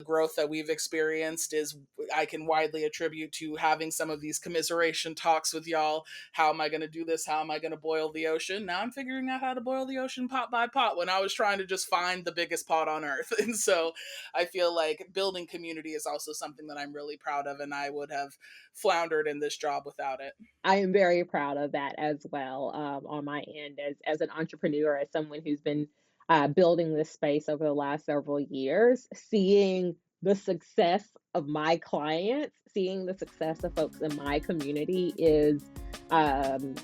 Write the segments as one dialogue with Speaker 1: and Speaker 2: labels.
Speaker 1: growth that we've experienced is I can widely attribute to having some of these commiseration talks with y'all. How am I going to do this? How am I going to boil the ocean? Now I'm figuring out how to boil the ocean pot by pot when I was trying to just find the biggest pot on earth. And so I feel like building community is also something that I'm really proud of, and I would have floundered in this job without it.
Speaker 2: I am very proud of that as well, on my end as an entrepreneur, as someone who's been building this space over the last several years, seeing the success of my clients, seeing the success of folks in my community is, um,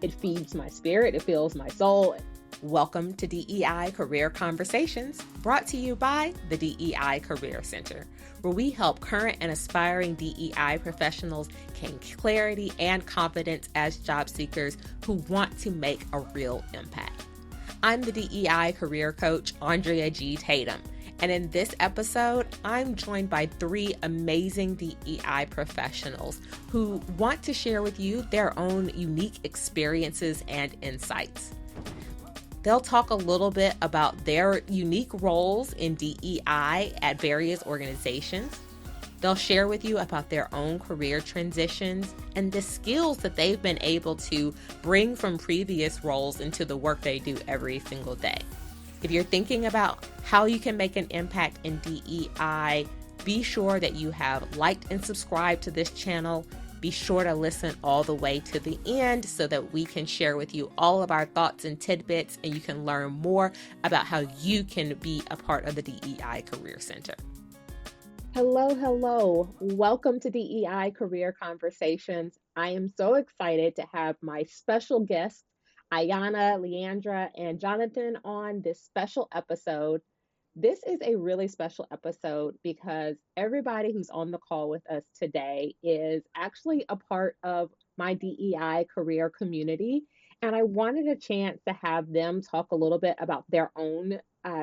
Speaker 2: it feeds my spirit, it fills my soul.
Speaker 3: Welcome to DEI Career Conversations, brought to you by the DEI Career Center, where we help current and aspiring DEI professionals gain clarity and confidence as job seekers who want to make a real impact. I'm the DEI Career Coach, Andrea G. Tatum, and in this episode, I'm joined by 3 amazing DEI professionals who want to share with you their own unique experiences and insights. They'll talk a little bit about their unique roles in DEI at various organizations. They'll share with you about their own career transitions and the skills that they've been able to bring from previous roles into the work they do every single day. If you're thinking about how you can make an impact in DEI, be sure that you have liked and subscribed to this channel. Be sure to listen all the way to the end so that we can share with you all of our thoughts and tidbits, and you can learn more about how you can be a part of the DEI Career Center.
Speaker 2: Hello, hello. Welcome to DEI Career Conversations. I am so excited to have my special guests, Ayana, Leandra, and Jonathan on this special episode. This is a really special episode because everybody who's on the call with us today is actually a part of my DEI career community. And I wanted a chance to have them talk a little bit about their own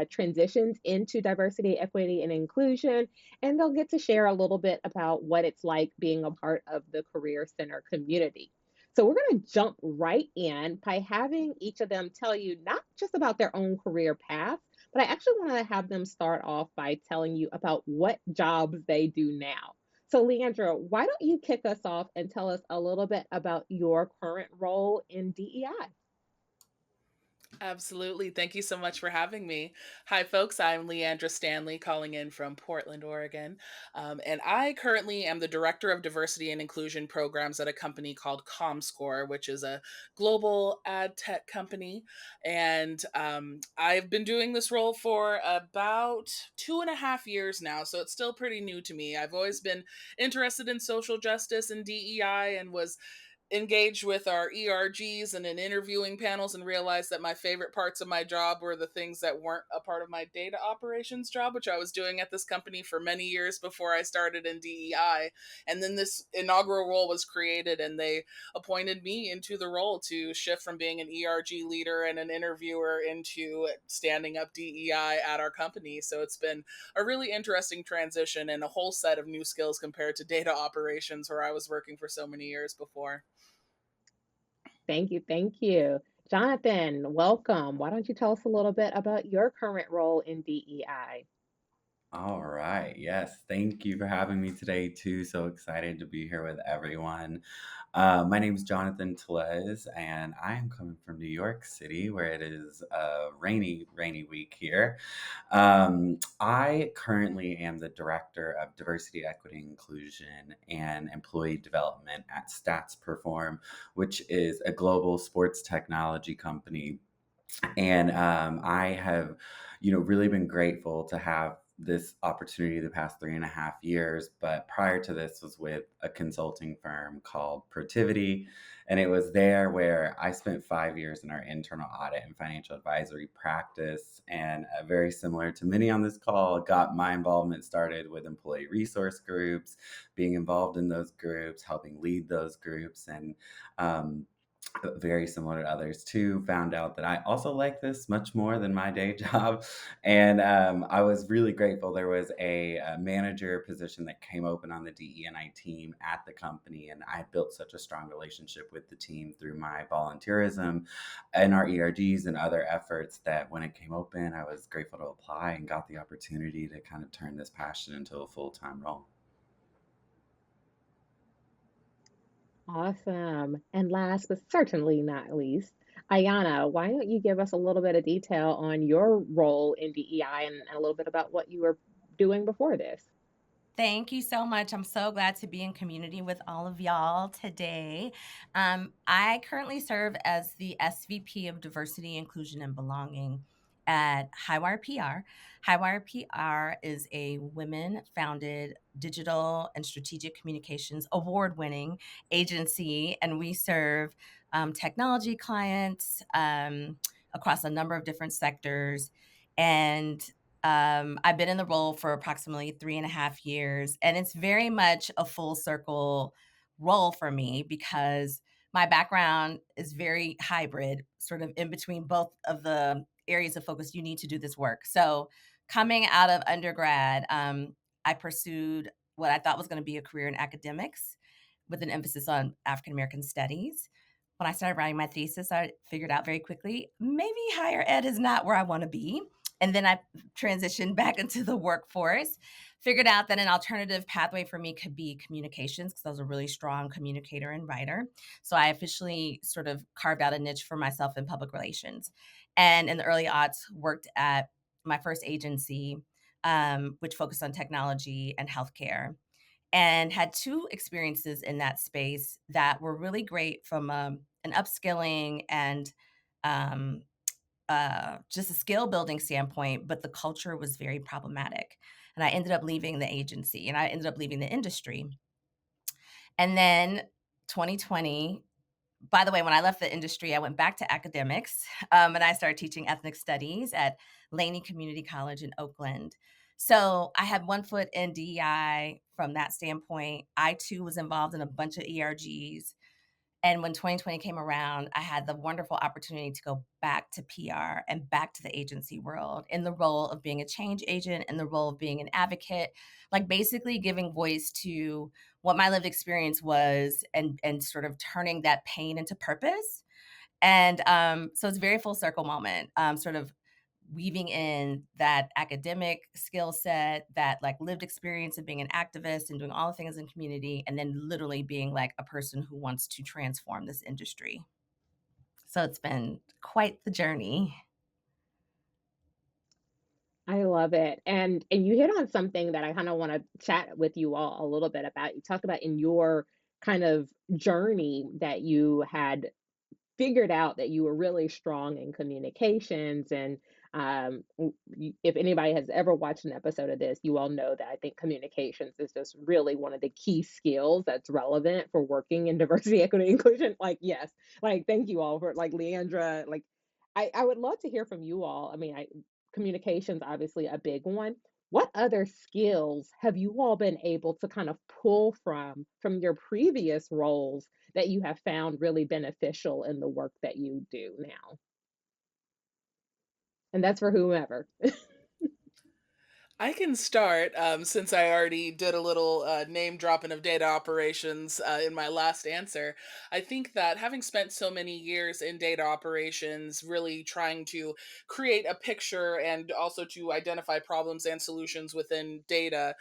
Speaker 2: transitions into diversity, equity, and inclusion. And they'll get to share a little bit about what it's like being a part of the Career Center community. So we're going to jump right in by having each of them tell you not just about their own career path, but I actually want to have them start off by telling you about what jobs they do now. So, Leandra, why don't you kick us off and tell us a little bit about your current role in DEI?
Speaker 1: Absolutely. Thank you so much for having me. Hi, folks. I'm Leandra Stanley calling in from Portland, Oregon. And I currently am the Director of Diversity and Inclusion Programs at a company called Comscore, which is a global ad tech company. And I've been doing this role for about 2.5 years now. So it's still pretty new to me. I've always been interested in social justice and DEI and was engaged with our ERGs and in interviewing panels and realized that my favorite parts of my job were the things that weren't a part of my data operations job, which I was doing at this company for many years before I started in DEI. And then this inaugural role was created and they appointed me into the role to shift from being an ERG leader and an interviewer into standing up DEI at our company. So it's been a really interesting transition and a whole set of new skills compared to data operations where I was working for so many years before.
Speaker 2: Thank you. Thank you. Jonathan, welcome. Why don't you tell us a little bit about your current role in DEI?
Speaker 4: All right. Yes. Thank you for having me today, too. So excited to be here with everyone. My name is Jonathan Tellez, and I am coming from New York City, where it is a rainy week here. I currently am the Director of Diversity, Equity, Inclusion, and Employee Development at Stats Perform, which is a global sports technology company. And I have, really been grateful to have this opportunity the past 3.5 years. But prior to this was with a consulting firm called Protiviti. And it was there where I spent 5 years in our internal audit and financial advisory practice. And very similar to many on this call, got my involvement started with employee resource groups, being involved in those groups, helping lead those groups. And very similar to others too, found out that I also like this much more than my day job. And I was really grateful. There was a manager position that came open on the DE&I team at the company. And I built such a strong relationship with the team through my volunteerism and our ERGs and other efforts that when it came open, I was grateful to apply and got the opportunity to kind of turn this passion into a full-time role.
Speaker 2: Awesome. And last but certainly not least, Ayana, why don't you give us a little bit of detail on your role in DEI and a little bit about what you were doing before this?
Speaker 5: Thank you so much. I'm so glad to be in community with all of y'all today. I currently serve as the SVP of Diversity, Inclusion, and Belonging at Highwire PR. Highwire PR is a women founded digital and strategic communications award winning agency, and we serve technology clients across a number of different sectors. And I've been in the role for approximately 3.5 years, and it's very much a full circle role for me because my background is very hybrid, sort of in between both of the areas of focus you need to do this work. So, coming out of undergrad, I pursued what I thought was going to be a career in academics with an emphasis on African American studies. When I started writing my thesis, I figured out very quickly maybe higher ed is not where I want to be. And then I transitioned back into the workforce, figured out that an alternative pathway for me could be communications because I was a really strong communicator and writer. So I officially sort of carved out a niche for myself in public relations. And in the early aughts, worked at my first agency, which focused on technology and healthcare, and had two experiences in that space that were really great from an upskilling and um, just a skill building standpoint, but the culture was very problematic. And I ended up leaving the agency and I ended up leaving the industry. And then 2020, by the way, when I left the industry, I went back to academics and I started teaching ethnic studies at Laney Community College in Oakland. So I had one foot in DEI from that standpoint. I too was involved in a bunch of ERGs, and when 2020 came around, I had the wonderful opportunity to go back to PR and back to the agency world in the role of being a change agent, in the role of being an advocate, like basically giving voice to what my lived experience was and sort of turning that pain into purpose. And so it's a very full circle moment, sort of weaving in that academic skill set, that like lived experience of being an activist and doing all the things in community, and then literally being like a person who wants to transform this industry. So it's been quite the journey.
Speaker 2: I love it. And you hit on something that I kind of want to chat with you all a little bit about. You talked about in your kind of journey that you had figured out that you were really strong in communications and if anybody has ever watched an episode of this, you all know that I think communications is just really one of the key skills that's relevant for working in diversity, equity, inclusion. Like, yes, like thank you all for like Leandra. Like, I would love to hear from you all. I mean, communications obviously a big one. What other skills have you all been able to kind of pull from your previous roles that you have found really beneficial in the work that you do now? And that's for whomever.
Speaker 1: I can start since I already did a little name dropping of data operations in my last answer. I think that having spent so many years in data operations, really trying to create a picture and also to identify problems and solutions within data,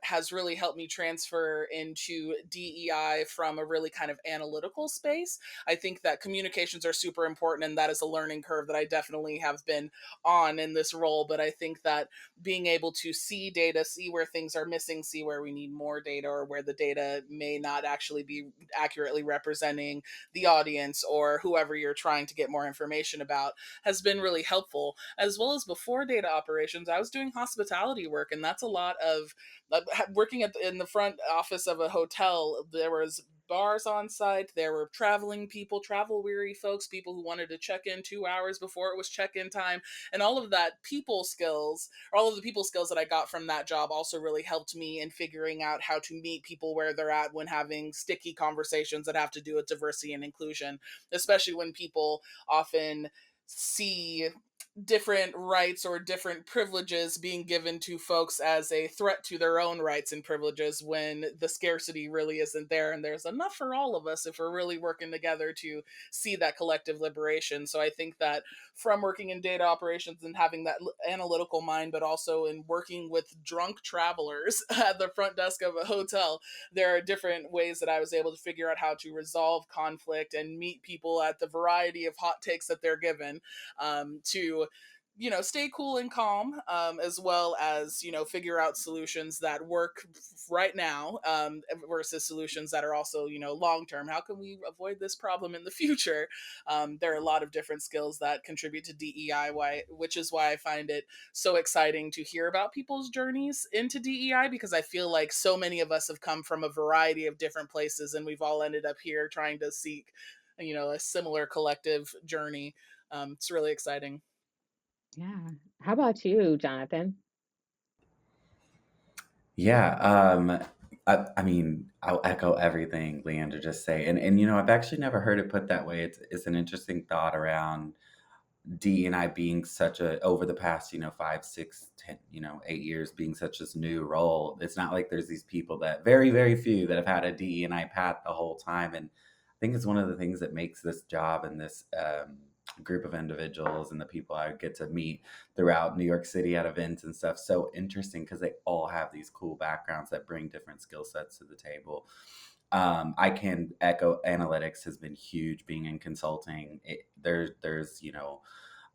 Speaker 1: has really helped me transfer into DEI from a really kind of analytical space. I think that communications are super important, and that is a learning curve that I definitely have been on in this role. But I think that being able to see data, see where things are missing, see where we need more data, or where the data may not actually be accurately representing the audience or whoever you're trying to get more information about, has been really helpful. As well as before data operations, I was doing hospitality work, and that's a lot of working in the front office of a hotel. There was bars on site. There were traveling people, travel weary folks, people who wanted to check in 2 hours before it was check in time. And all of that people skills, or all of the people skills that I got from that job also really helped me in figuring out how to meet people where they're at when having sticky conversations that have to do with diversity and inclusion, especially when people often see different rights or different privileges being given to folks as a threat to their own rights and privileges, when the scarcity really isn't there and there's enough for all of us if we're really working together to see that collective liberation. So I think that from working in data operations and having that analytical mind, but also in working with drunk travelers at the front desk of a hotel, there are different ways that I was able to figure out how to resolve conflict and meet people at the variety of hot takes that they're given, to stay cool and calm, as well as figure out solutions that work right now, versus solutions that are also long term. How can we avoid this problem in the future? There are a lot of different skills that contribute to DEI, which is why I find it so exciting to hear about people's journeys into DEI, because I feel like so many of us have come from a variety of different places and we've all ended up here trying to seek a similar collective journey. It's really exciting.
Speaker 2: Yeah. How about you, Jonathan?
Speaker 4: Yeah, I mean, I'll echo everything Leandra just say, and I've actually never heard it put that way. It's an interesting thought around D and I being such a over the past 5, 6, 10, 8 years being such this new role. It's not like there's these people that very very few that have had a D and I path the whole time, and I think it's one of the things that makes this job and this group of individuals and the people I get to meet throughout New York City at events and stuff so interesting, because they all have these cool backgrounds that bring different skill sets to the table. I can echo analytics has been huge being in consulting. There's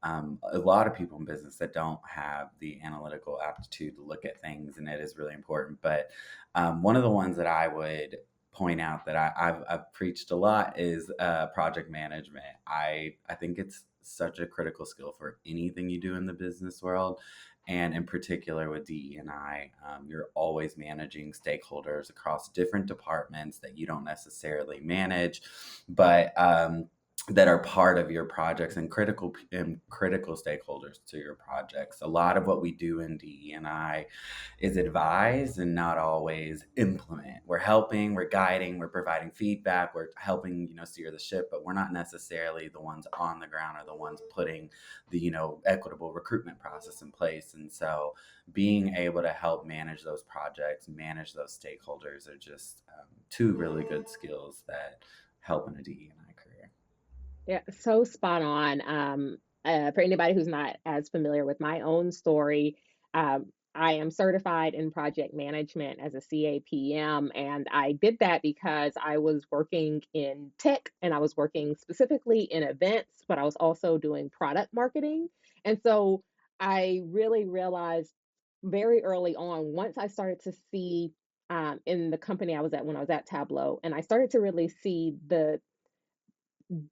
Speaker 4: a lot of people in business that don't have the analytical aptitude to look at things, and it is really important. But one of the ones that I would point out that I've preached a lot is project management. I think it's such a critical skill for anything you do in the business world. And in particular with DE&I, you're always managing stakeholders across different departments that you don't necessarily manage, but that are part of your projects and critical stakeholders to your projects. A lot of what we do in DE&I is advise and not always implement. We're helping, we're guiding, we're providing feedback, we're helping steer the ship, but we're not necessarily the ones on the ground or the ones putting the equitable recruitment process in place. And so being able to help manage those projects, manage those stakeholders are just two really good skills that help in a DE&I career.
Speaker 2: Yeah, so spot on. For anybody who's not as familiar with my own story, I am certified in project management as a CAPM, and I did that because I was working in tech and I was working specifically in events, but I was also doing product marketing. And so I really realized very early on, once I started to see in the company I was at when I was at Tableau, and I started to really see the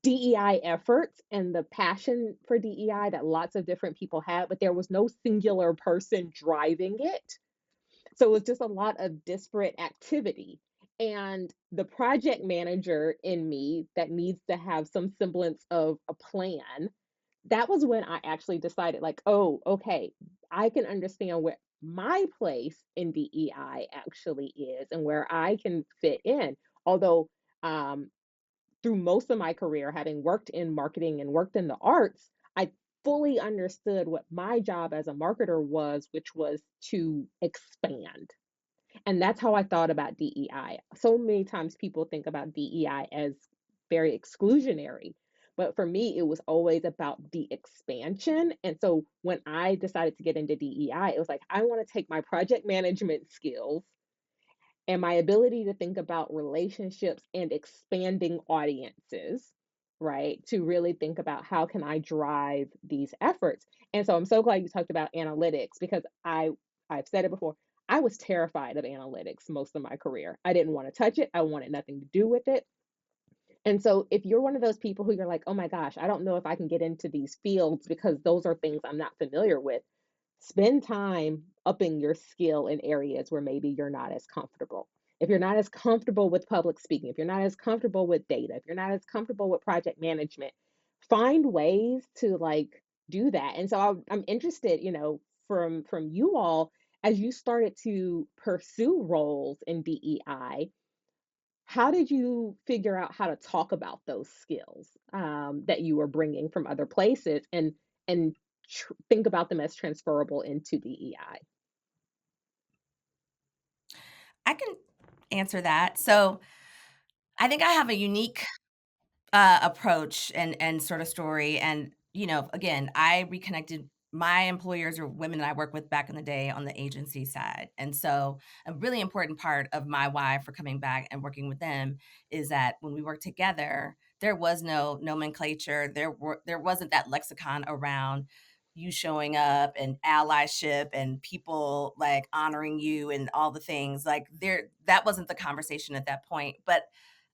Speaker 2: DEI efforts and the passion for DEI that lots of different people had, but there was no singular person driving it. So it was just a lot of disparate activity. And the project manager in me that needs to have some semblance of a plan, that was when I actually decided, like, oh, okay, I can understand where my place in DEI actually is and where I can fit in. Although, um, through most of my career, having worked in marketing and worked in the arts, I fully understood what my job as a marketer was, which was to expand. And that's how I thought about DEI. So many times people think about DEI as very exclusionary. But for me, it was always about the expansion. And so when I decided to get into DEI, it was like, I want to take my project management skills and my ability to think about relationships and expanding audiences, right, to really think about how can I drive these efforts. And so I'm so glad you talked about analytics, because I've said it before, I was terrified of analytics most of my career. I didn't want to touch it, I wanted nothing to do with it. And so if you're one of those people who you're like, oh my gosh, I don't know if I can get into these fields because those are things I'm not familiar with, spend time upping your skill in areas where maybe you're not as comfortable. if you're not as comfortable with public speaking, if you're not as comfortable with data, if you're not as comfortable with project management, find ways to like do that. And so I'm interested, from you all as you started to pursue roles in DEI, how did you figure out how to talk about those skills that you were bringing from other places and think about them as transferable into DEI?
Speaker 5: I can answer that. So I think I have a unique approach and sort of story. And, again, I reconnected my employers or women that I work with back in the day on the agency side. And so a really important part of my why for coming back and working with them is that when we worked together, there was no nomenclature. There wasn't that lexicon around you showing up and allyship and people like honoring you and all the things like there that wasn't the conversation at that point. But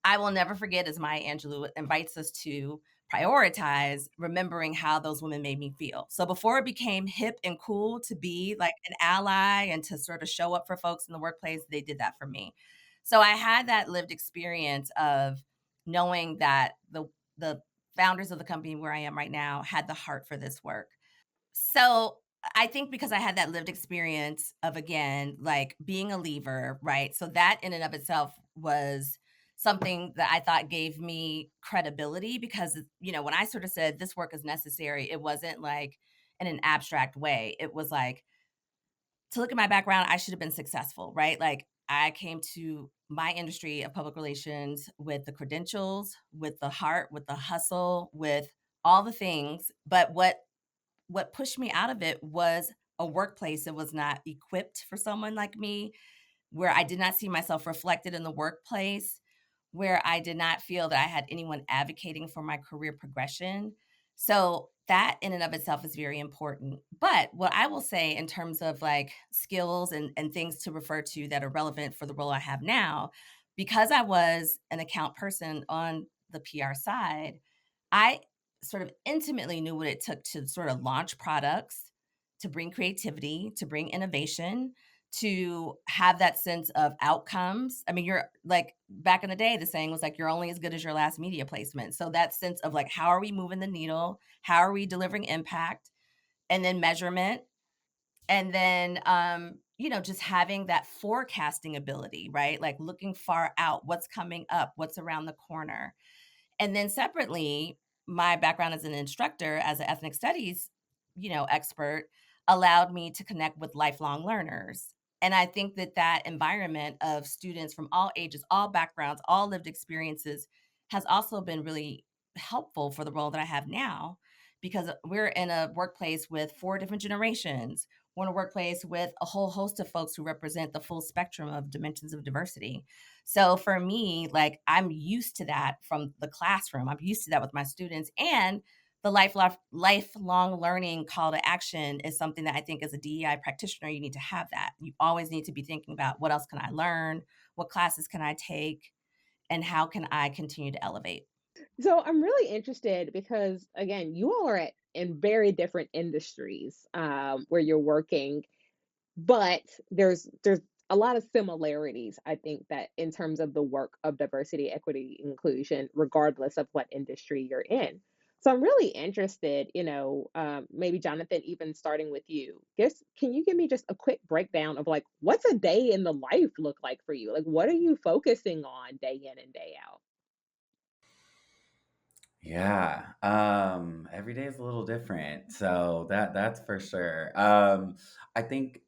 Speaker 5: I will never forget as Maya Angelou invites us to prioritize remembering how those women made me feel. So before it became hip and cool to be like an ally and to sort of show up for folks in the workplace, they did that for me. So I had that lived experience of knowing that the founders of the company where I am right now had the heart for this work. So, I think because I had that lived experience of, again, like, being a leaver, right? So that in and of itself was something that I thought gave me credibility because, when I sort of said, "This work is necessary," it wasn't, like, in an abstract way. It was like, to look at my background, I should have been successful, right? Like, I came to my industry of public relations with the credentials, with the heart, with the hustle, with all the things, but what pushed me out of it was a workplace that was not equipped for someone like me, where I did not see myself reflected in the workplace, where I did not feel that I had anyone advocating for my career progression. So that in and of itself is very important. But what I will say in terms of like skills and things to refer to that are relevant for the role I have now, because I was an account person on the PR side, I sort of intimately knew what it took to sort of launch products, to bring creativity, to bring innovation, to have that sense of outcomes. I mean, you're like back in the day, the saying was like, you're only as good as your last media placement. So that sense of like, how are we moving the needle? How are we delivering impact? And then measurement. And then, just having that forecasting ability, right? Like looking far out, what's coming up, what's around the corner. And then separately, my background as an instructor, as an ethnic studies, expert, allowed me to connect with lifelong learners. And I think that that environment of students from all ages, all backgrounds, all lived experiences has also been really helpful for the role that I have now because we're in a workplace with four different generations. We're in a workplace with a whole host of folks who represent the full spectrum of dimensions of diversity. So for me, like I'm used to that from the classroom. I'm used to that with my students and the lifelong learning call to action is something that I think as a DEI practitioner, you need to have that. You always need to be thinking about what else can I learn? What classes can I take? And how can I continue to elevate?
Speaker 2: So I'm really interested because again, you all are in very different industries where you're working, but there's a lot of similarities, I think, that in terms of the work of diversity, equity, inclusion, regardless of what industry you're in. So I'm really interested, maybe Jonathan, even starting with you. Guess can you give me just a quick breakdown of like what's a day in the life look like for you? Like what are you focusing on day in and day out?
Speaker 4: Yeah, every day is a little different, so that's for sure. I think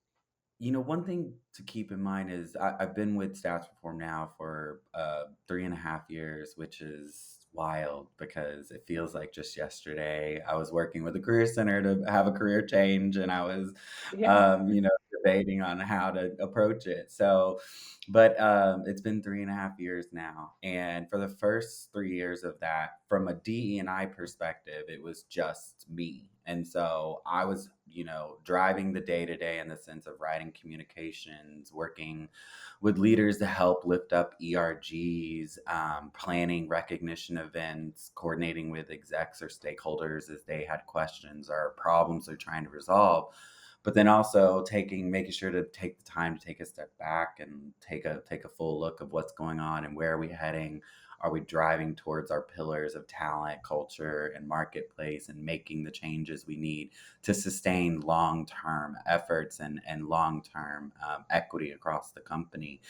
Speaker 4: one thing to keep in mind is I've been with Stats Reform now for 3.5 years, which is wild because it feels like just yesterday I was working with a career center to have a career change, and I was,
Speaker 2: Yeah.
Speaker 4: debating on how to approach it. So, but it's been 3.5 years now, and for the first 3 years of that, from a DE&I perspective, it was just me, and so I was, driving the day to day in the sense of writing communications, working with leaders to help lift up ERGs, planning recognition events, coordinating with execs or stakeholders as they had questions or problems they're trying to resolve. but then also making sure to take the time to take a step back and take a full look of what's going on and where are we heading. Are we driving towards our pillars of talent, culture, and marketplace, and making the changes we need to sustain long-term efforts and long-term equity across the company?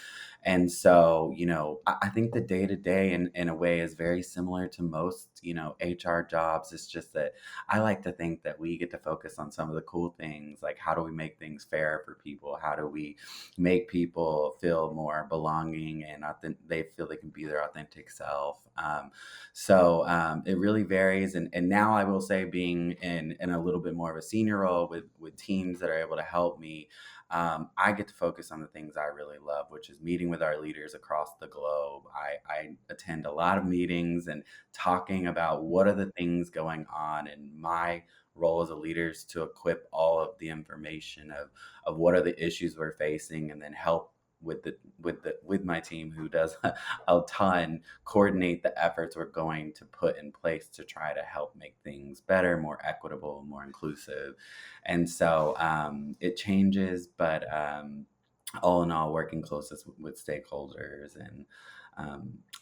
Speaker 4: And so, I think the day to day in a way is very similar to most, HR jobs. It's just that I like to think that we get to focus on some of the cool things, like how do we make things fair for people? How do we make people feel more belonging and they feel they can be their authentic self? It really varies. And now I will say, being in a little bit more of a senior role with teams that are able to help me, I get to focus on the things I really love, which is meeting with our leaders across the globe. I attend a lot of meetings and talking about what are the things going on, and my role as a leader is to equip all of the information of what are the issues we're facing, and then help with my team, who does a ton, coordinate the efforts we're going to put in place to try to help make things better, more equitable, more inclusive. And so it changes, but all in all, working closest with stakeholders. And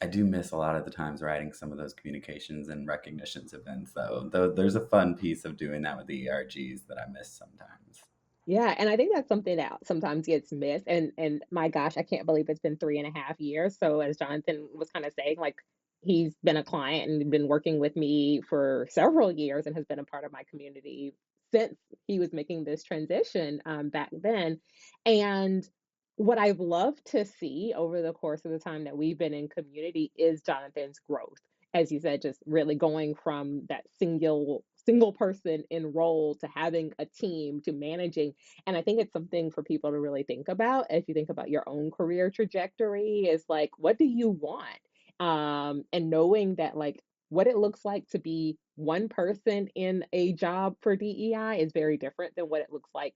Speaker 4: I do miss a lot of the times writing some of those communications and recognitions events, though there's a fun piece of doing that with the ERGs that I miss sometimes.
Speaker 2: Yeah, and I think that's something that sometimes gets missed. And my gosh, I can't believe it's been 3.5 years. So as Jonathan was kind of saying, like he's been a client and been working with me for several years and has been a part of my community since he was making this transition back then. And what I've loved to see over the course of the time that we've been in community is Jonathan's growth. As you said, just really going from that single person in role to having a team to managing. And I think it's something for people to really think about as you think about your own career trajectory, is like, what do you want? And knowing that, like, what it looks like to be one person in a job for DEI is very different than what it looks like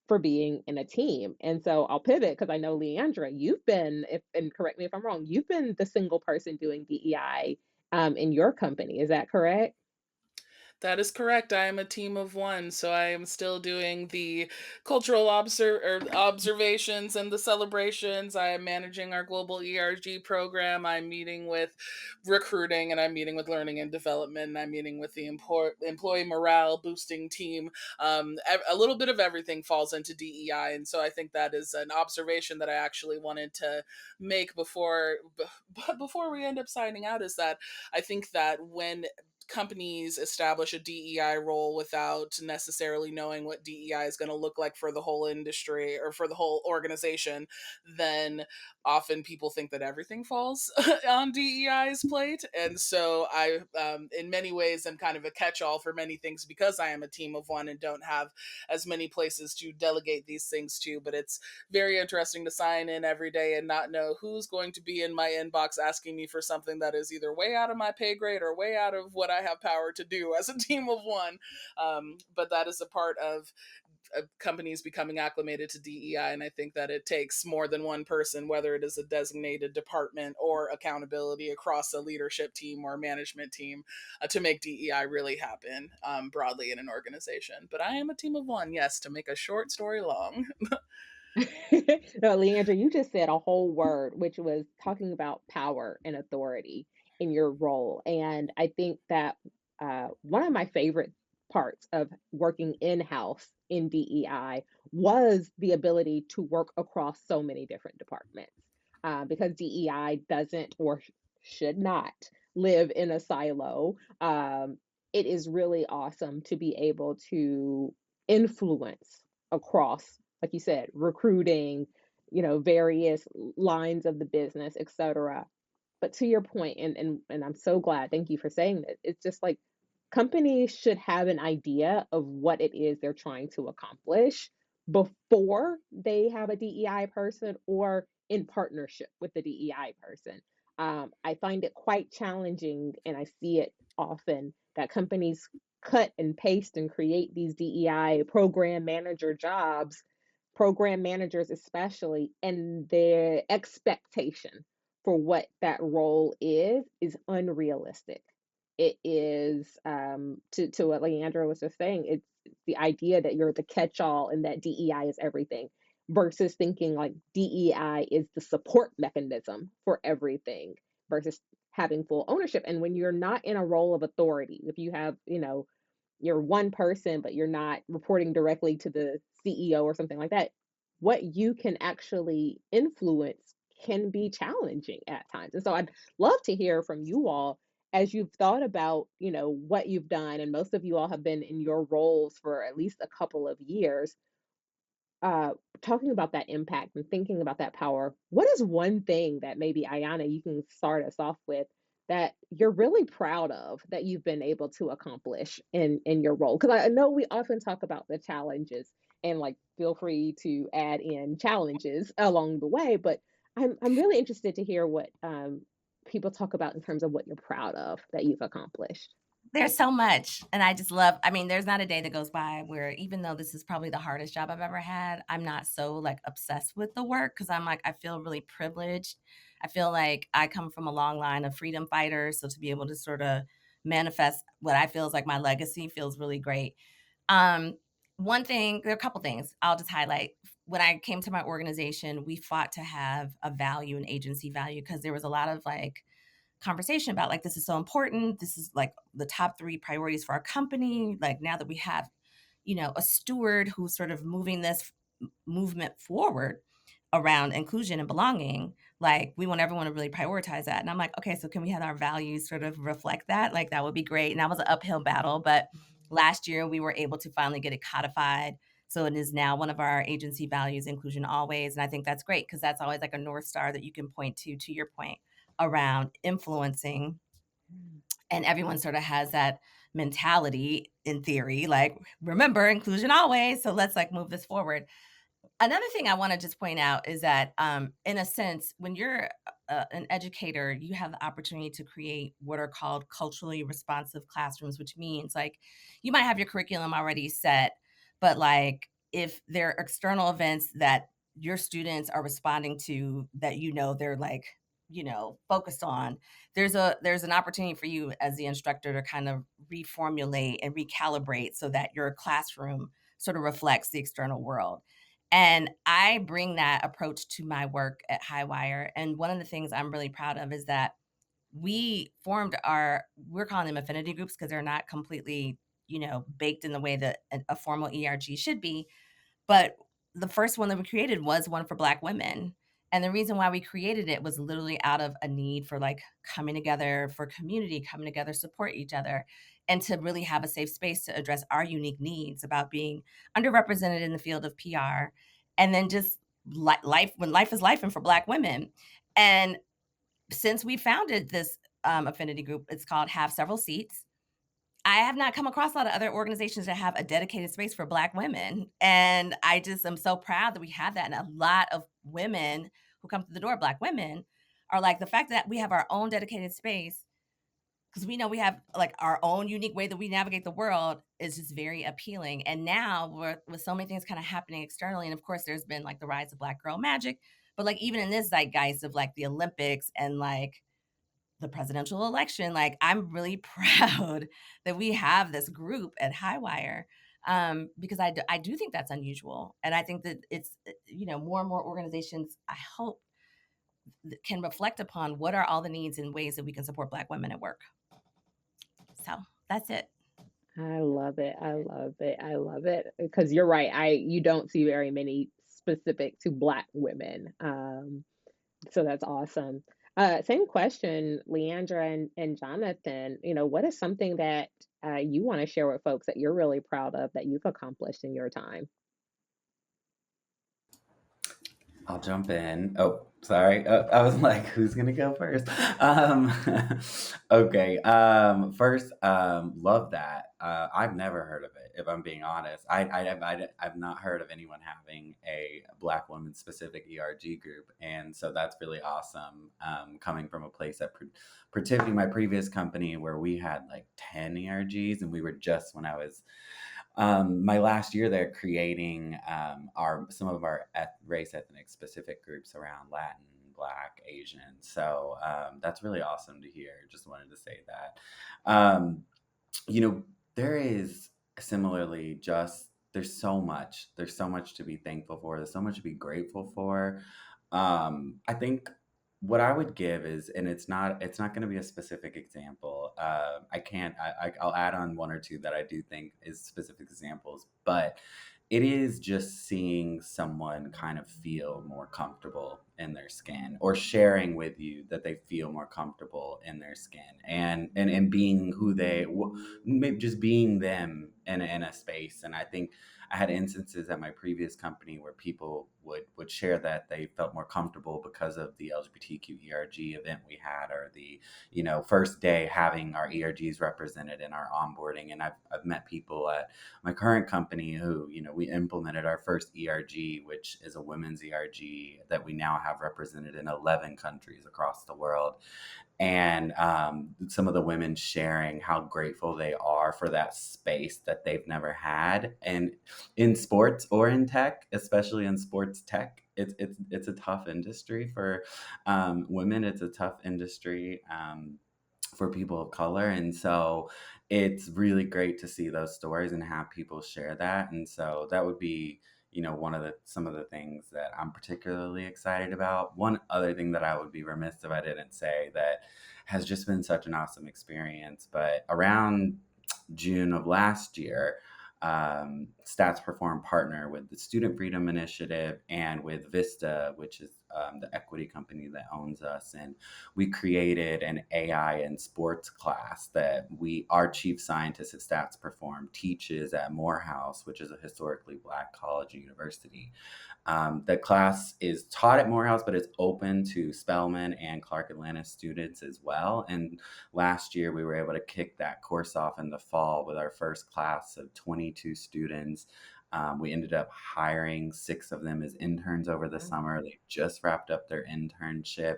Speaker 2: for being in a team. And so I'll pivot because I know, Leandra, you've been, if and correct me if I'm wrong, you've been the single person doing DEI in your company. Is that correct?
Speaker 1: That is correct. I am a team of one, so I am still doing the cultural observations and the celebrations. I am managing our global ERG program. I'm meeting with recruiting, and I'm meeting with learning and development. And I'm meeting with the employee morale boosting team. A little bit of everything falls into DEI, and so I think that is an observation that I actually wanted to make before we end up signing out. Is that I think that when companies establish a DEI role without necessarily knowing what DEI is going to look like for the whole industry or for the whole organization, then often people think that everything falls on DEI's plate. And so in many ways, am kind of a catch all for many things because I am a team of one and don't have as many places to delegate these things to. But it's very interesting to sign in every day and not know who's going to be in my inbox asking me for something that is either way out of my pay grade or way out of what I have power to do as a team of one. But that is a part of companies becoming acclimated to DEI. And I think that it takes more than one person, whether it is a designated department or accountability across a leadership team or management team, to make DEI really happen broadly in an organization. But I am a team of one, yes, to make a short story long.
Speaker 2: No, Leandra, you just said a whole word, which was talking about power and authority in your role. And I think that one of my favorite parts of working in-house in DEI was the ability to work across so many different departments. Because DEI doesn't or should not live in a silo. It is really awesome to be able to influence across, like you said, recruiting, various lines of the business, etc. But to your point, and I'm so glad, thank you for saying that. It's just like companies should have an idea of what it is they're trying to accomplish before they have a DEI person or in partnership with the DEI person. I find it quite challenging, and I see it often that companies cut and paste and create these DEI program manager jobs, program managers especially, and their expectation for what that role is unrealistic. It is to what Leandra was just saying. the idea that you're the catch-all and that DEI is everything versus thinking like DEI is the support mechanism for everything versus having full ownership. And when you're not in a role of authority, if you have, you're one person, but you're not reporting directly to the CEO or something like that, what you can actually influence can be challenging at times. And so I'd love to hear from you all as you've thought about, what you've done, and most of you all have been in your roles for at least a couple of years, uh, talking about that impact and thinking about that power. What is one thing that maybe Ayana, you can start us off with that you're really proud of that you've been able to accomplish in your role? Because I know we often talk about the challenges, and like feel free to add in challenges along the way, but I'm really interested to hear what people talk about in terms of what you're proud of that you've accomplished.
Speaker 5: There's so much, and I just love I mean, there's not a day that goes by where even though this is probably the hardest job I've ever had, I'm not so, like, obsessed with the work because 'cause I'm like, I feel really privileged. I feel like I come from a long line of freedom fighters, so to be able to sorta manifest what I feel is like my legacy feels really great. Um, One thing there are a couple things I'll just highlight. When I came to my organization, we fought to have a value and agency value because there was a lot of, like, conversation about like this is so important, this is like the top 3 priorities for our company, like now that we have a steward who's sort of moving this movement forward around inclusion and belonging, like we want everyone to really prioritize that. And I'm like, okay, so can we have our values sort of reflect that? Like that would be great. And that was an uphill battle, but last year we were able to finally get it codified, so it is now one of our agency values, inclusion always. And I think that's great because that's always like a North Star that you can point to your point around influencing. And everyone sort of has that mentality in theory, like, remember, inclusion always. So let's like move this forward. Another thing I want to just point out is that, in a sense, when you're an educator, you have the opportunity to create what are called culturally responsive classrooms, which means like you might have your curriculum already set, but like if there are external events that your students are responding to that they're like focused on, there's an opportunity for you as the instructor to kind of reformulate and recalibrate so that your classroom sort of reflects the external world. And I bring that approach to my work at Highwire. And one of the things I'm really proud of is that we're calling them affinity groups because they're not completely, baked in the way that a formal ERG should be. But the first one that we created was one for Black women. And the reason why we created it was literally out of a need for like coming together for community, coming together, support each other, and to really have a safe space to address our unique needs about being underrepresented in the field of PR. And then just life when life is life and for Black women. And since we founded this affinity group, it's called Have Several Seats. I have not come across a lot of other organizations that have a dedicated space for Black women, and I just am so proud that we have that, and a lot of women who come through the door, Black women, are like, the fact that we have our own dedicated space, because we know we have, like, our own unique way that we navigate the world is just very appealing, and now with so many things kinda happening externally, and of course, there's been, like, the rise of Black girl magic, but, like, even in this zeitgeist of, like, the Olympics and, like, the presidential election, like, I'm really proud that we have this group at Highwire, because I do think that's unusual, and I think that it's, more and more organizations, I hope, can reflect upon what are all the needs and ways that we can support Black women at work. So, that's it.
Speaker 2: I love it. I love it. I love it. Because you're right. You don't see very many specific to Black women. So that's awesome. Same question, Leandra and Jonathan. What is something that you want to share with folks that you're really proud of that you've accomplished in your time?
Speaker 4: I'll jump in. Oh, sorry. I was like, who's gonna go first? Um, okay. First, love that. I've never heard of it. If I'm being honest, I've not heard of anyone having a Black woman specific ERG group, and so that's really awesome. Coming from a place at Protiviti, my previous company, where we had like 10 ERGs, and we were just when I was my last year there creating our some of our race ethnic specific groups around Latin, Black, Asian. So that's really awesome to hear. Just wanted to say that. Um, there is similarly, just there's so much to be thankful for, there's so much to be grateful for. I think what I would give is, and it's not going to be a specific example. I can't I'll add on one or two that I do think is specific examples, but it is just seeing someone kind of feel more comfortable in their skin, or sharing with you that they feel more comfortable in their skin, and being who maybe just being them in a space. And I think I had instances at my previous company where people would share that they felt more comfortable because of the LGBTQ ERG event we had, or the, first day having our ERGs represented in our onboarding. And I've met people at my current company who, we implemented our first ERG, which is a women's ERG that we now have represented in 11 countries across the world. And some of the women sharing how grateful they are for that space that they've never had. And in sports or in tech, especially in sports tech, it's a tough industry for women. It's a tough industry for people of color. And so it's really great to see those stories and have people share that. And so that would be, some of the things that I'm particularly excited about. One other thing that I would be remiss if I didn't say, that has just been such an awesome experience, but around June of last year, Stats Perform partner with the Student Freedom Initiative and with Vista, which is the equity company that owns us. And we created an AI and sports class that our chief scientist at Stats Perform teaches at Morehouse, which is a historically Black college and university. The class is taught at Morehouse, but it's open to Spelman and Clark Atlanta students as well. And last year, we were able to kick that course off in the fall with our first class of 22 students. We ended up hiring 6 of them as interns over the summer. They just wrapped up their internship.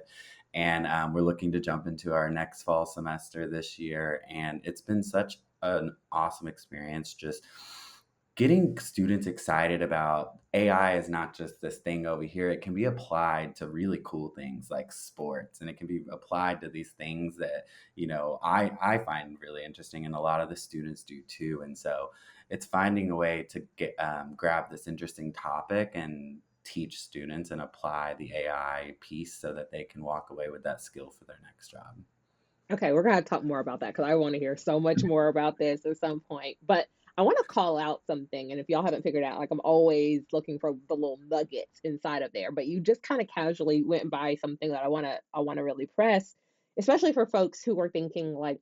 Speaker 4: And we're looking to jump into our next fall semester this year. And it's been such an awesome experience, just getting students excited about AI is not just this thing over here. It can be applied to really cool things like sports, and it can be applied to these things that, I find really interesting, and a lot of the students do too. And so it's finding a way to get grab this interesting topic and teach students and apply the AI piece so that they can walk away with that skill for their next job.
Speaker 2: Okay, we're gonna talk more about that because I want to hear so much more about this at some point. But I want to call out something, and if y'all haven't figured out, like I'm always looking for the little nuggets inside of there. But you just kind of casually went by something that I wanna really press, especially for folks who are thinking like,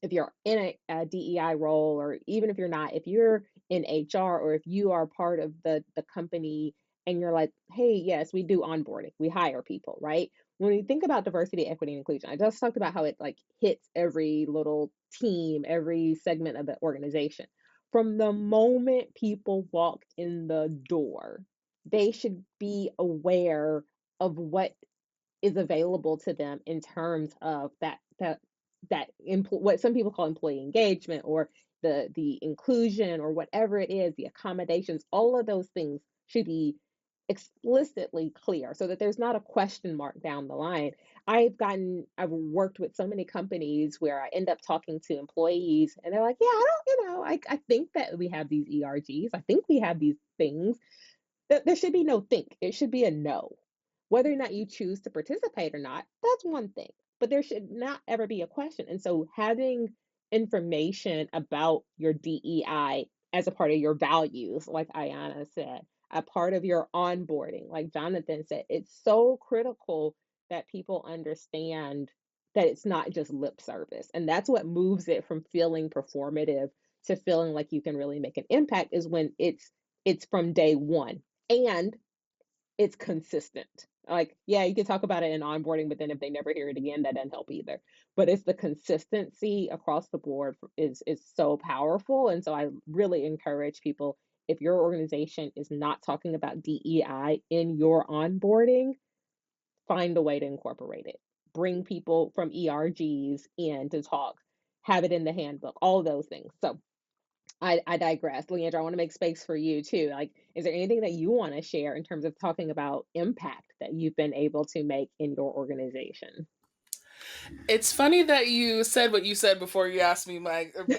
Speaker 2: if you're in a DEI role, or even if you're not, if you're in HR, or if you are part of the company and you're like, hey, yes, we do onboarding, we hire people, right? When we think about diversity, equity, and inclusion, I just talked about how it like hits every little team, every segment of the organization. From the moment people walk in the door, they should be aware of what is available to them in terms of what some people call employee engagement, or the inclusion, or whatever it is, the accommodations. All of those things should be explicitly clear so that there's not a question mark down the line. I've worked with so many companies where I end up talking to employees and they're like, yeah, I don't, I think that we have these ERGs, I think we have these things. There should be no think. It should be a no. Whether or not you choose to participate or not, that's one thing. But there should not ever be a question. And so having information about your DEI as a part of your values, like Ayana said, a part of your onboarding, like Jonathan said, it's so critical that people understand that it's not just lip service. And that's what moves it from feeling performative to feeling like you can really make an impact, is when it's from day one and it's consistent. Like, yeah, you can talk about it in onboarding, but then if they never hear it again, that doesn't help either. But it's the consistency across the board is so powerful. And so I really encourage people, if your organization is not talking about DEI in your onboarding, find a way to incorporate it. Bring people from ERGs in to talk, have it in the handbook, all those things. So I digress. Leandra, I want to make space for you too. Like, is there anything that you want to share in terms of talking about impact that you've been able to make in your organization?
Speaker 1: It's funny that you said what you said before you asked me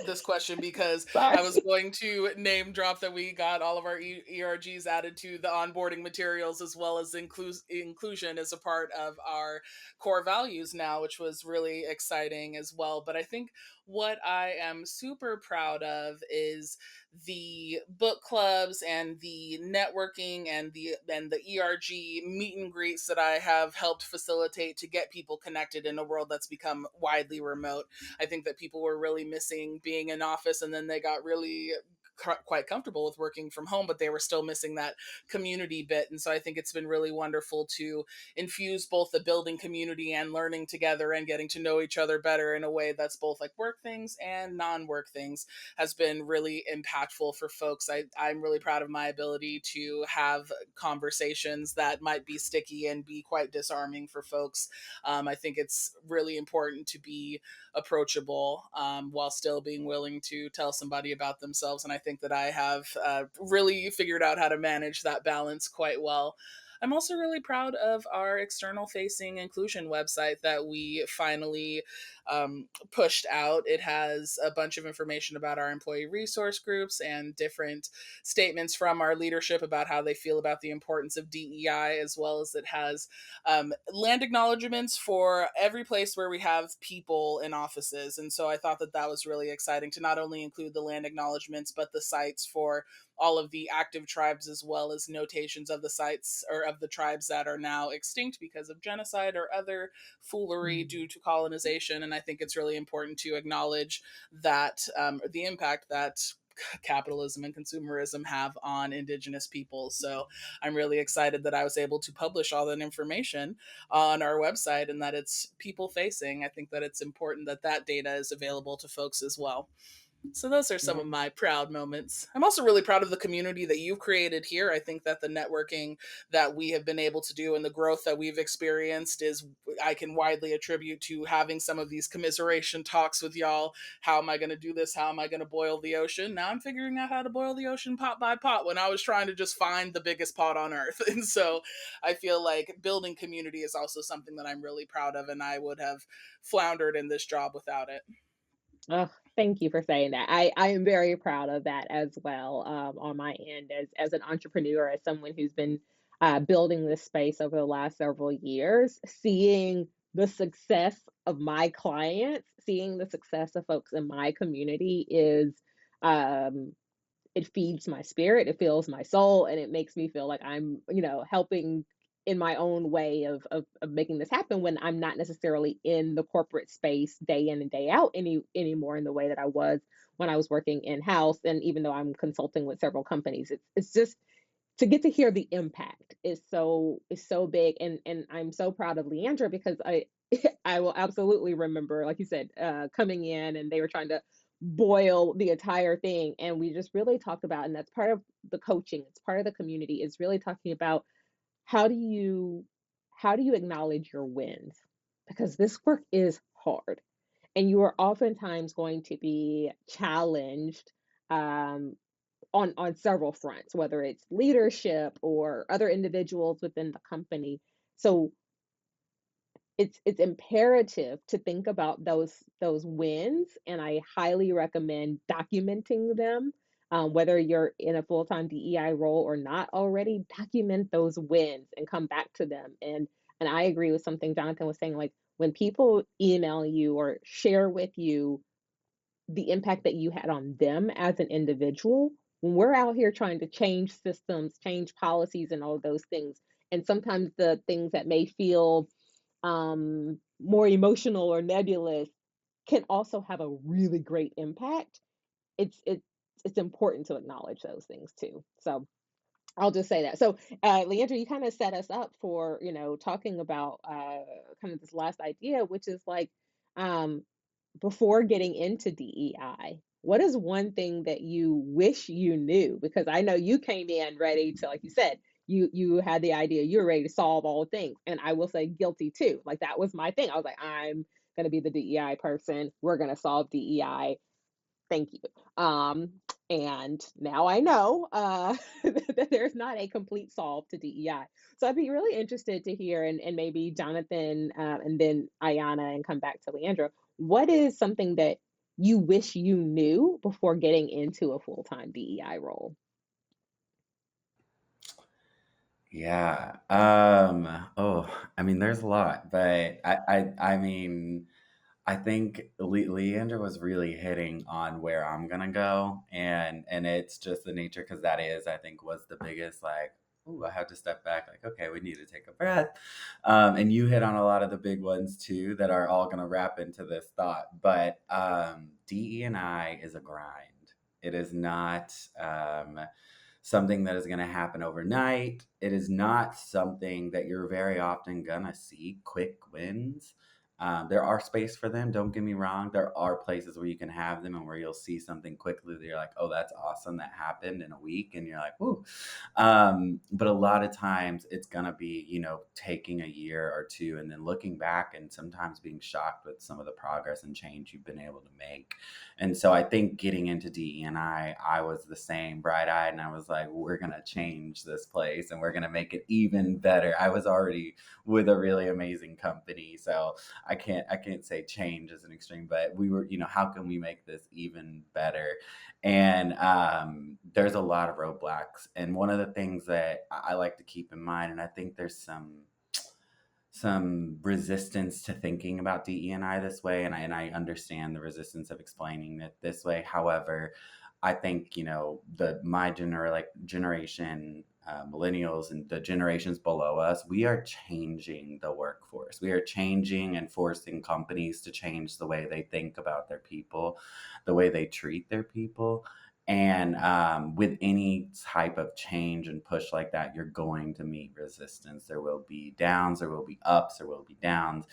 Speaker 1: this question, because I was
Speaker 2: Sorry.
Speaker 1: going to name drop that we got all of our ERGs added to the onboarding materials, as well as inclusion as a part of our core values now, which was really exciting as well. But I think what I am super proud of is the book clubs and the networking and the ERG meet and greets that I have helped facilitate to get people connected in a world that's become widely remote. I think that people were really missing being in office, and then they got really quite comfortable with working from home, but they were still missing that community bit. And so I think it's been really wonderful to infuse both the building community and learning together and getting to know each other better in a way that's both like work things and non-work things, has been really impactful for folks. I'm really proud of my ability to have conversations that might be sticky and be quite disarming for folks. I think it's really important to be approachable, while still being willing to tell somebody about themselves. And I think that I have really figured out how to manage that balance quite well. I'm also really proud of our external facing inclusion website that we finally pushed out. It has a bunch of information about our employee resource groups and different statements from our leadership about how they feel about the importance of DEI, as well as it has land acknowledgements for every place where we have people in offices. And so I thought that that was really exciting to not only include the land acknowledgements, but the sites for all of the active tribes, as well as notations of the sites or of the tribes that are now extinct because of genocide or other foolery
Speaker 2: Mm.
Speaker 1: due to colonization. And I think it's really important to acknowledge that the impact that capitalism and consumerism have on indigenous peoples. So I'm really excited that I was able to publish all that information on our website and that it's people facing. I think that it's important that that data is available to folks as well. So those are some
Speaker 2: Yeah.
Speaker 1: of my proud moments. I'm also really proud of the community that you've created here. I think that the networking that we have been able to do and the growth that we've experienced is, I can widely attribute to having some of these commiseration talks with y'all. How am I going to do this? How am I going to boil the ocean? Now I'm figuring out how to boil the ocean pot by pot, when I was trying to just find the biggest pot on earth. And so I feel like building community is also something that I'm really proud of, and I would have floundered in this job without it.
Speaker 2: Oh, thank you for saying that. I am very proud of that as well, on my end as an entrepreneur, as someone who's been building this space over the last several years, seeing the success of my clients, seeing the success of folks in my community is um, it feeds my spirit, it fills my soul, and it makes me feel like I'm, helping in my own way of making this happen when I'm not necessarily in the corporate space day in and day out anymore in the way that I was when I was working in house. And even though I'm consulting with several companies, it's just to get to hear the impact is so big. And I'm so proud of Leandra because I I will absolutely remember, like you said, coming in and they were trying to boil the entire thing. And we just really talked about, and that's part of the coaching, it's part of the community, is really talking about how do you how do you acknowledge your wins? Because this work is hard and you are oftentimes going to be challenged um, on several fronts, whether it's leadership or other individuals within the company. So it's imperative to think about those wins, and I highly recommend documenting them. Whether you're in a full-time DEI role or not already, document those wins and come back to them. And I agree with something Jonathan was saying, like when people email you or share with you the impact that you had on them as an individual, when we're out here trying to change systems, change policies, and all of those things, and sometimes the things that may feel more emotional or nebulous can also have a really great impact. It's important to acknowledge those things too. So I'll just say that. So, Leandra, you kind of set us up for, talking about kind of this last idea, which is like, um, before getting into DEI, what is one thing that you wish you knew? Because I know you came in ready to, like you said, you had the idea, you were ready to solve all things. And I will say guilty too. Like that was my thing. I was like, I'm gonna be the DEI person. We're gonna solve DEI. Thank you. And now I know that there's not a complete solve to DEI. So I'd be really interested to hear, and maybe Jonathan, and then Ayana, and come back to Leandra. What is something that you wish you knew before getting into a full-time DEI role?
Speaker 4: Yeah. Oh, I mean, there's a lot, but I mean, I think Leander was really hitting on where I'm gonna go, and it's just the nature because that is, I think, was the biggest like. Ooh, I have to step back. Like, okay, we need to take a breath. And you hit on a lot of the big ones too that are all gonna wrap into this thought. But DE and I is a grind. It is not. Something that is going to happen overnight. It is not something that you're very often going to see quick wins. There are space for them. Don't get me wrong. There are places where you can have them and where you'll see something quickly that you're like, oh, that's awesome. That happened in a week. And you're like, ooh. But a lot of times it's going to be, taking a year or two and then looking back and sometimes being shocked with some of the progress and change you've been able to make. And so I think getting into DE&I was the same, bright-eyed, and I was like, we're gonna change this place and we're gonna make it even better. I was already with a really amazing company, so I can't say change is an extreme, but we were, how can we make this even better? And there's a lot of roadblocks, and one of the things that I like to keep in mind, and I think there's some resistance to thinking about DE&I this way, and I understand the resistance of explaining it this way. However, I think my generation, millennials, and the generations below us, we are changing the workforce. We are changing and forcing companies to change the way they think about their people, the way they treat their people. And with any type of change and push like that, you're going to meet resistance. There will be downs, there will be ups, there will be downs.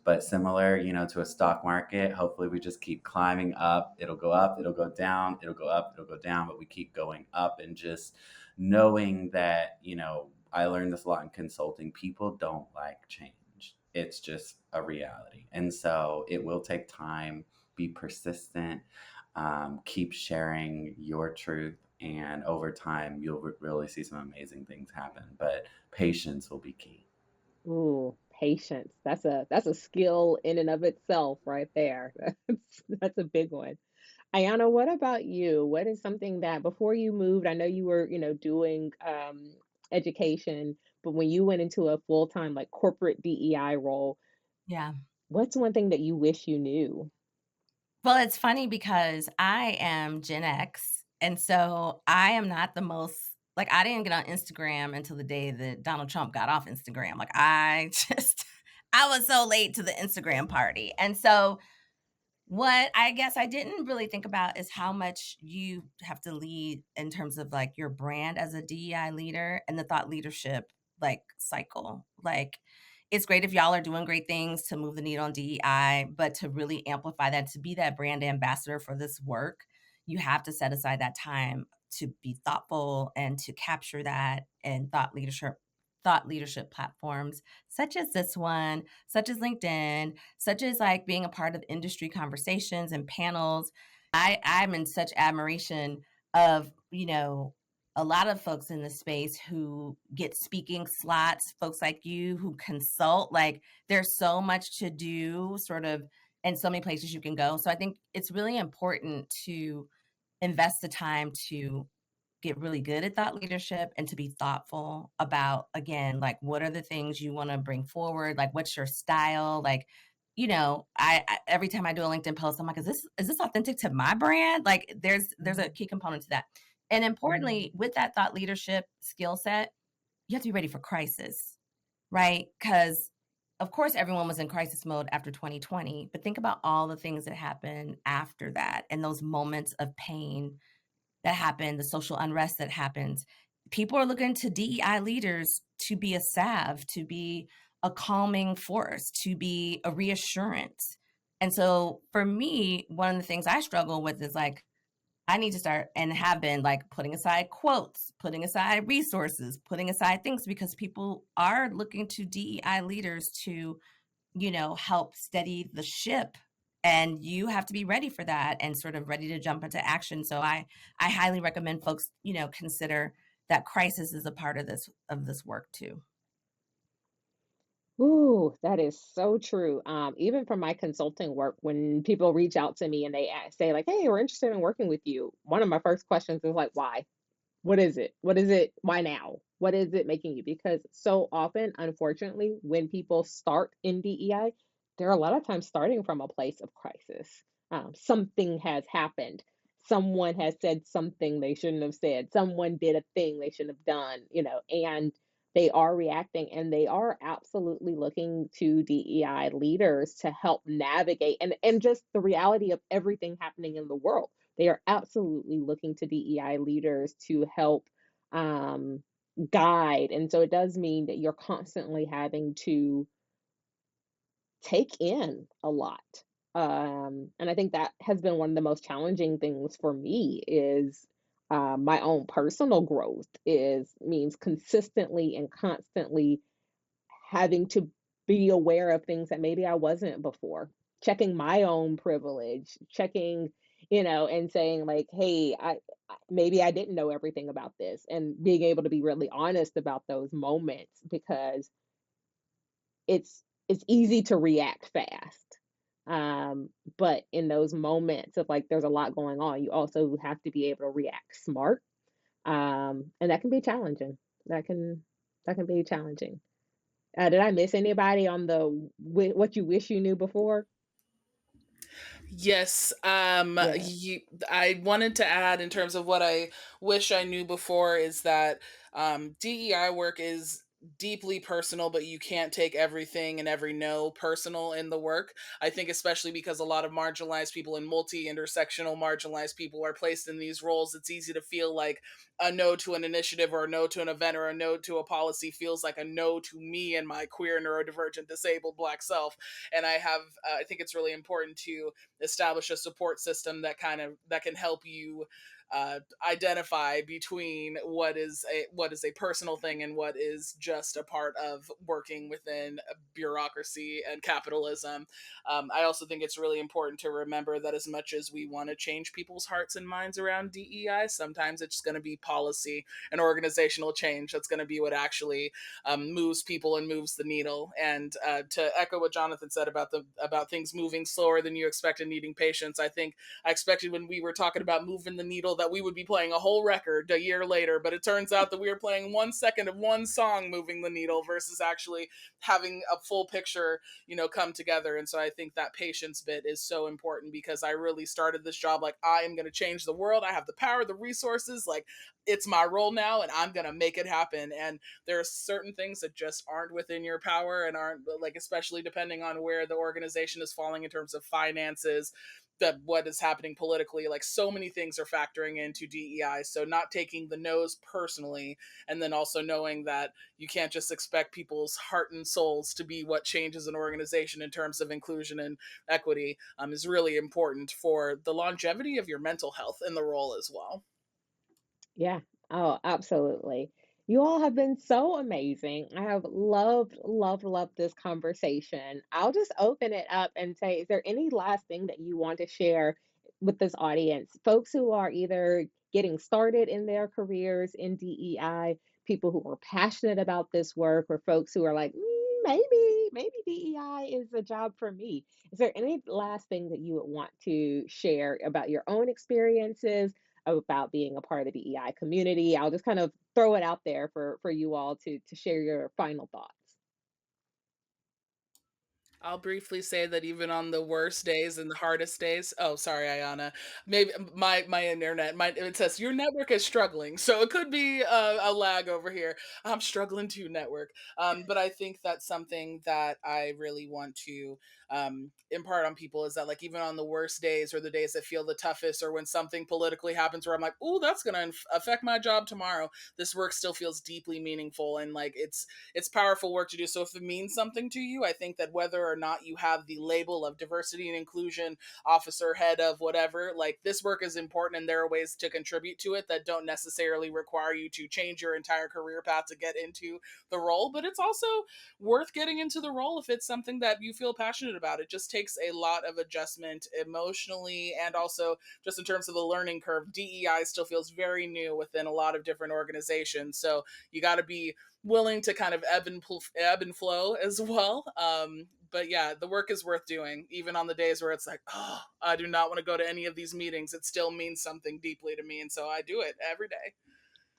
Speaker 4: But similar, to a stock market, hopefully we just keep climbing up. It'll go up, it'll go down, it'll go up, it'll go down, but we keep going up. And just knowing that, I learned this a lot in consulting. People don't like change. It's just a reality. And so it will take time, be persistent, keep sharing your truth, and over time you'll really see some amazing things happen, but patience will be key.
Speaker 2: Ooh, patience. That's a skill in and of itself right there. That's a big one. Ayana, what about you? What is something that before you moved, I know you were, doing education, but when you went into a full-time like corporate DEI role,
Speaker 5: Yeah.
Speaker 2: what's one thing that you wish you knew?
Speaker 5: Well, it's funny because I am Gen X, and so I am not the most like, I didn't get on Instagram until the day that Donald Trump got off Instagram. Like, I just I was so late to the Instagram party. And so what I guess I didn't really think about is how much you have to lead in terms of, like, your brand as a DEI leader and the thought leadership, like, cycle. Like, it's great if y'all are doing great things to move the needle on DEI, but to really amplify that, to be that brand ambassador for this work, you have to set aside that time to be thoughtful and to capture that in thought leadership platforms such as this one, such as LinkedIn, such as like being a part of industry conversations and panels. I'm in such admiration of, a lot of folks in the space who get speaking slots, folks like you who consult. Like, there's so much to do, sort of, and so many places you can go. So I think it's really important to invest the time to get really good at thought leadership and to be thoughtful about, again, like, what are the things you want to bring forward, like what's your style, like, I every time I do a LinkedIn post, I'm like, is this authentic to my brand? Like, there's a key component to that. And importantly, with that thought leadership skill set, you have to be ready for crisis, right? Because of course everyone was in crisis mode after 2020, but think about all the things that happened after that and those moments of pain that happen, the social unrest that happens. People are looking to DEI leaders to be a salve, to be a calming force, to be a reassurance. And so for me, one of the things I struggle with is like, I need to start and have been like putting aside quotes, putting aside resources, putting aside things because people are looking to DEI leaders to, help steady the ship and you have to be ready for that and sort of ready to jump into action. So I highly recommend folks, consider that crisis is a part of this work too.
Speaker 2: Ooh, that is so true. Even from my consulting work, when people reach out to me and they say like, "Hey, we're interested in working with you," one of my first questions is like, "Why? What is it? What is it? Why now? What is it making you?" Because so often, unfortunately, when people start in DEI, they're a lot of times starting from a place of crisis. Something has happened. Someone has said something they shouldn't have said. Someone did a thing they shouldn't have done, and they are reacting and they are absolutely looking to DEI leaders to help navigate and just the reality of everything happening in the world. They are absolutely looking to DEI leaders to help um, guide. And so it does mean that you're constantly having to take in a lot. And I think that has been one of the most challenging things for me is my own personal growth is means consistently and constantly having to be aware of things that maybe I wasn't before, checking my own privilege, checking, and saying like, "Hey, maybe I didn't know everything about this," and being able to be really honest about those moments because it's easy to react fast. But in those moments of like there's a lot going on, you also have to be able to react smart. And that can be challenging. That can that can be challenging. Did I miss anybody on the what you wish you knew before?
Speaker 1: Yes,
Speaker 2: Yeah.
Speaker 1: I wanted to add in terms of what I wish I knew before is that DEI work is deeply personal, but you can't take everything and every no personal in the work. I think, especially because a lot of marginalized people and multi intersectional marginalized people are placed in these roles, it's easy to feel like a no to an initiative or a no to an event or a no to a policy feels like a no to me and my queer, neurodivergent, disabled Black self. And I think it's really important to establish a support system that can help you identify between what is a personal thing and what is just a part of working within a bureaucracy and capitalism. I also think it's really important to remember that as much as we want to change people's hearts and minds around DEI, sometimes it's going to be policy and organizational change that's going to be what actually moves people and moves the needle. And to echo what Jonathan said about things moving slower than you expected, needing patience, I think I expected when we were talking about moving the needle that we would be playing a whole record a year later, but it turns out that we were playing 1 second of one song moving the needle versus actually having a full picture, come together. And so I think that patience bit is so important because I really started this job like I am going to change the world. I have the power, the resources, like it's my role now and I'm going to make it happen. And there are certain things that just aren't within your power and aren't like, especially depending on where the organization is falling in terms of finances, that what is happening politically, like so many things are factoring into DEI. So not taking the no's personally, and then also knowing that you can't just expect people's heart and souls to be what changes an organization in terms of inclusion and equity, is really important for the longevity of your mental health in the role as well.
Speaker 2: Yeah. Oh, absolutely. You all have been so amazing. I have loved, loved, loved this conversation. I'll just open it up and say, is there any last thing that you want to share with this audience? Folks who are either getting started in their careers in DEI, people who are passionate about this work, or folks who are like, maybe DEI is a job for me. Is there any last thing that you would want to share about your own experiences? About being a part of the DEI community. I'll just kind of throw it out there for you all to share your final thoughts.
Speaker 1: I'll briefly say that even on the worst days and the hardest days, oh, sorry, Ayana. Maybe my internet, it says your network is struggling, so it could be a lag over here. I'm struggling to network, but I think that's something that I really want to impart on people is that like even on the worst days or the days that feel the toughest, or when something politically happens where I'm like, oh, that's gonna affect my job tomorrow, this work still feels deeply meaningful and like it's powerful work to do. So if it means something to you, I think that whether whether or not you have the label of diversity and inclusion officer, head of whatever. Like, this work is important, and there are ways to contribute to it that don't necessarily require you to change your entire career path to get into the role. But it's also worth getting into the role if it's something that you feel passionate about. It just takes a lot of adjustment emotionally, and also just in terms of the learning curve. DEI still feels very new within a lot of different organizations. So you got to be willing to kind of ebb and flow as well. But yeah, the work is worth doing, even on the days where it's like, oh, I do not want to go to any of these meetings. It still means something deeply to me, and so I do it every day.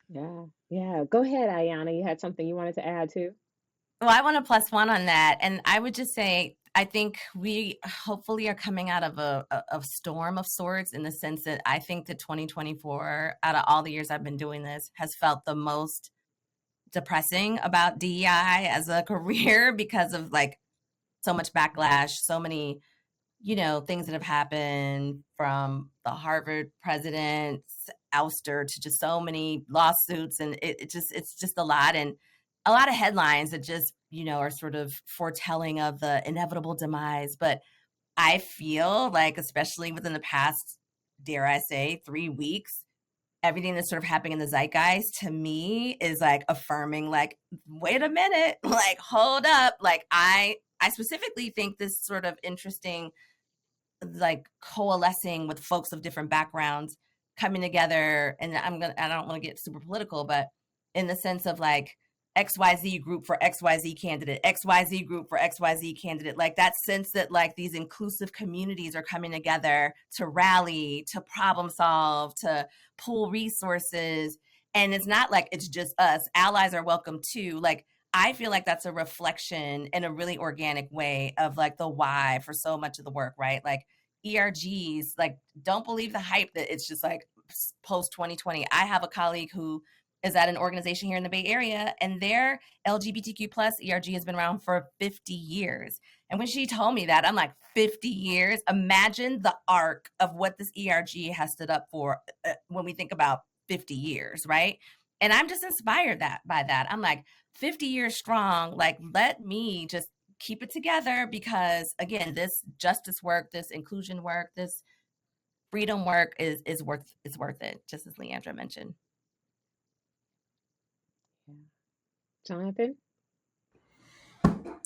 Speaker 2: Yeah, yeah. Go ahead, Ayana. You had something you wanted to add too?
Speaker 5: Well, I want to plus one on that. And I would just say, I think we hopefully are coming out of a storm of sorts, in the sense that I think that 2024, out of all the years I've been doing this, has felt the most depressing about DEI as a career, because of like so much backlash, so many, things that have happened, from the Harvard president's ouster to just so many lawsuits. And it's just a lot. And a lot of headlines that just, are sort of foretelling of the inevitable demise. But I feel like, especially within the past, dare I say, 3 weeks, everything that's sort of happening in the zeitgeist, to me, is like affirming, like, wait a minute, like, hold up. Like, I specifically think this sort of interesting, like, coalescing with folks of different backgrounds coming together. And I don't want to get super political, but in the sense of like, XYZ group for XYZ candidate, XYZ group for XYZ candidate, like that sense that like these inclusive communities are coming together to rally, to problem solve, to pool resources. And it's not like it's just us. Allies are welcome too. Like, I feel like that's a reflection in a really organic way of like the why for so much of the work, right? Like, ERGs, like, don't believe the hype that it's just like post 2020. I have a colleague who is at an organization here in the Bay Area, and their LGBTQ plus ERG has been around for 50 years. And when she told me that, I'm like, 50 years? Imagine the arc of what this ERG has stood up for, when we think about 50 years, right? And I'm just inspired by that. I'm like, 50 years strong. Like, let me just keep it together, because again, this justice work, this inclusion work, this freedom work is worth it, just as Leandra mentioned.
Speaker 2: Yeah. Jonathan?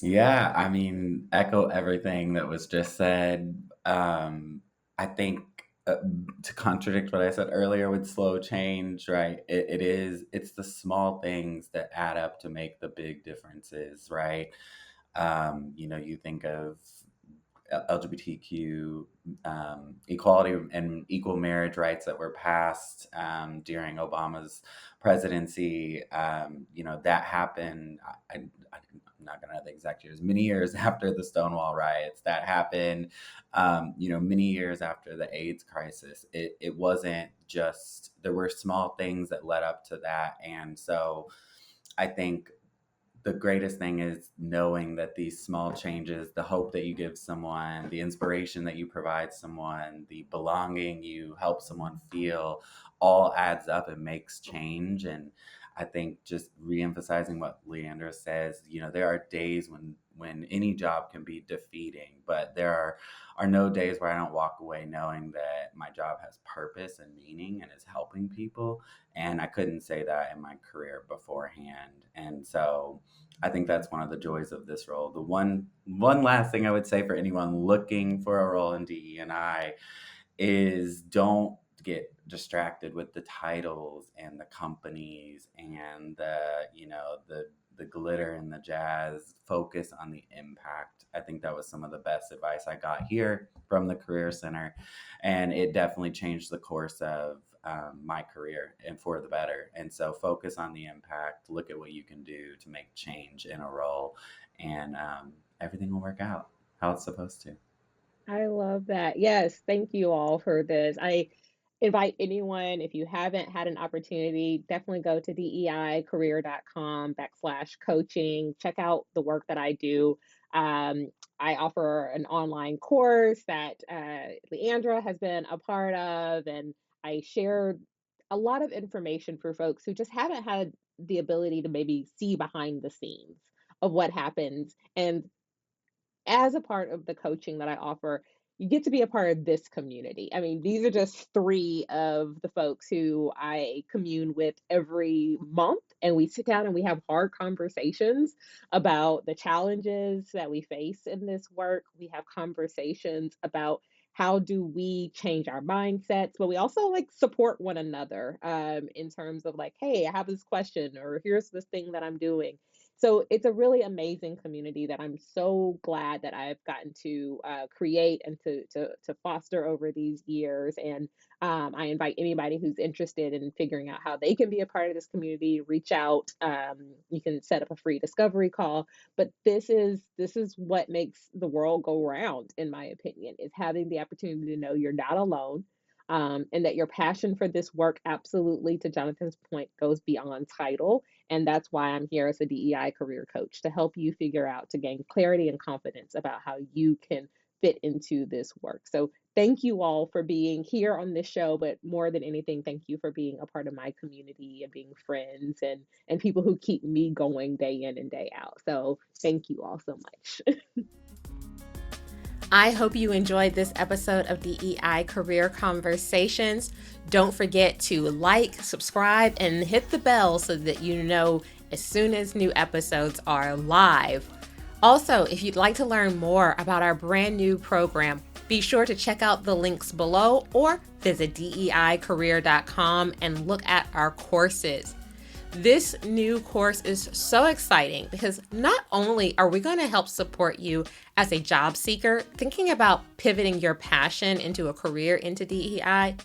Speaker 4: Yeah, I mean, echo everything that was just said. I think, to contradict what I said earlier with slow change, right? It's the small things that add up to make the big differences, right? You think of LGBTQ equality and equal marriage rights that were passed during Obama's presidency. That happened. I'm not going to know the exact years. Many years after the Stonewall riots, that happened. Many years after the AIDS crisis. It wasn't just, there were small things that led up to that, and so I think the greatest thing is knowing that these small changes, the hope that you give someone, the inspiration that you provide someone, the belonging you help someone feel, all adds up and makes change. And I think just reemphasizing what Leandra says, there are days when any job can be defeating, but there are no days where I don't walk away knowing that my job has purpose and meaning and is helping people. And I couldn't say that in my career beforehand. And so I think that's one of the joys of this role. The one last thing I would say for anyone looking for a role in DE&I is, don't get distracted with the titles and the companies and the glitter and the jazz. Focus on the impact. I think that was some of the best advice I got here from the Career Center, and it definitely changed the course of my career, and for the better. And so focus on the impact, look at what you can do to make change in a role, and everything will work out how it's supposed to.
Speaker 2: I love that. Yes, thank you all for this. I invite anyone, if you haven't had an opportunity, definitely go to deicareer.com/coaching. Check out the work that I do. Um, I offer an online course that Leandra has been a part of, and I share a lot of information for folks who just haven't had the ability to maybe see behind the scenes of what happens. And as a part of the coaching that I offer, you get to be a part of this community. I mean, these are just three of the folks who I commune with every month, and we sit down and we have hard conversations about the challenges that we face in this work. We have conversations about how do we change our mindsets, but we also like support one another in terms of like, hey, I have this question, or here's this thing that I'm doing. So it's a really amazing community that I'm so glad that I've gotten to create and to foster over these years. And I invite anybody who's interested in figuring out how they can be a part of this community, reach out. You can set up a free discovery call. But this is what makes the world go round, in my opinion, is having the opportunity to know you're not alone. And that your passion for this work, absolutely, to Jonathan's point, goes beyond title, and that's why I'm here as a DEI career coach to help you figure out, to gain clarity and confidence about how you can fit into this work. So thank you all for being here on this show, but more than anything, thank you for being a part of my community and being friends and people who keep me going day in and day out. So thank you all so much.
Speaker 3: I hope you enjoyed this episode of DEI Career Conversations. Don't forget to like, subscribe, and hit the bell so that you know as soon as new episodes are live. Also, if you'd like to learn more about our brand new program, be sure to check out the links below or visit DEIcareer.com and look at our courses. This new course is so exciting because not only are we going to help support you as a job seeker thinking about pivoting your passion into a career into DEI,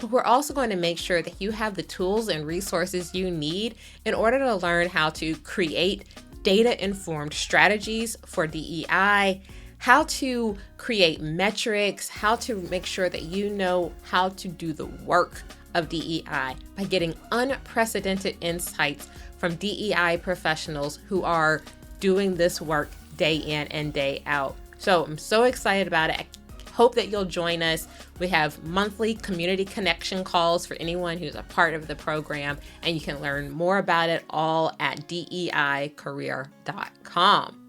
Speaker 3: but we're also going to make sure that you have the tools and resources you need in order to learn how to create data-informed strategies for DEI, how to create metrics, how to make sure that you know how to do the work of DEI by getting unprecedented insights from DEI professionals who are doing this work day in and day out. So I'm so excited about it. I hope that you'll join us. We have monthly community connection calls for anyone who's a part of the program, and you can learn more about it all at DEIcareer.com.